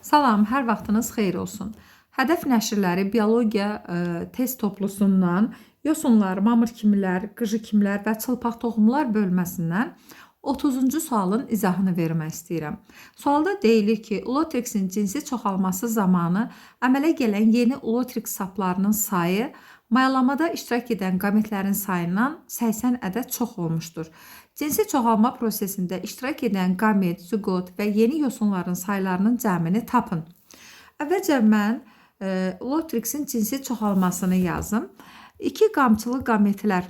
Salam, hər vaxtınız xeyir olsun. Hədəf nəşrləri biologiya test toplusundan yosunlar, mamır kimilər, qıcı kimilər və çılpaq toxumlar bölməsindən 30-cu sualın izahını vermək istəyirəm. Sualda deyilir ki, Ulotrixin cinsi çoxalması zamanı əmələ gələn yeni Ulotrix saplarının sayı mayalamada iştirak edən qametlərin sayından 80 ədəd çox olmuşdur. Cinsi çoxalma prosesində iştirak edən qamet, zigot və yeni yosunların saylarının cəmini tapın. Əvvəlcə mən Ulotrixin cinsi çoxalmasını yazım. İki qamçılı qametlər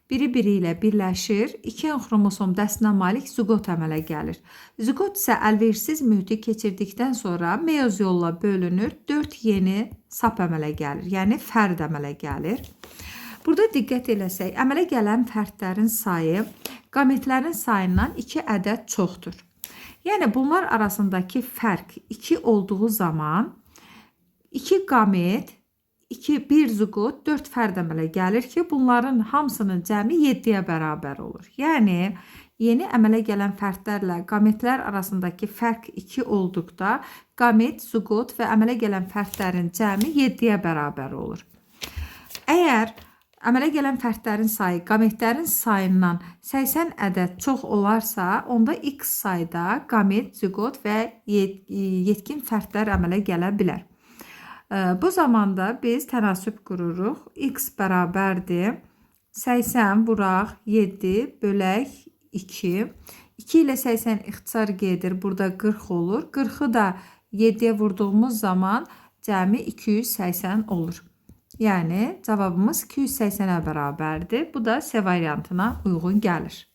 biri ilə birləşir, 2 xromosom dəstinə malik zigot əmələ gəlir. Zigot isə əlverişsiz mühiti keçirdikdən sonra meyoz yolla bölünür, 4 yeni sap əmələ gəlir, yəni fərd əmələ gəlir. Burada diqqət eləsək, əmələ gələn fərdlərin sayı qametlərin sayından 2 ədəd çoxdur. Yəni bunlar arasındakı fərq 2 olduğu zaman 2 qamet, 1 zigot, 4 fərd əmələ gəlir ki, bunların hamısının cəmi 7-yə bərabər olur. Yəni, yeni əmələ gələn fərdlərlə qametlər arasındakı fərq 2 olduqda, qamet, zigot və əmələ gələn fərdlərin cəmi 7-yə bərabər olur. Əgər əmələ gələn fərdlərin sayı qametlərin sayından 80 ədəd çox olarsa, onda x sayda qamet, zigot və yetkin fərdlər əmələ gələ bilər. Bu zamanda biz tənasüb qururuq. X bərabərdir 80 vuraq 7 bölək 2. 2 ilə 80 ixtisar gedir. Burada 40 olur. 40-ı da 7-yə vurduğumuz zaman cəmi 280 olur. Yəni cavabımız 280-ə bərabərdir. Bu da C variantına uyğun gəlir.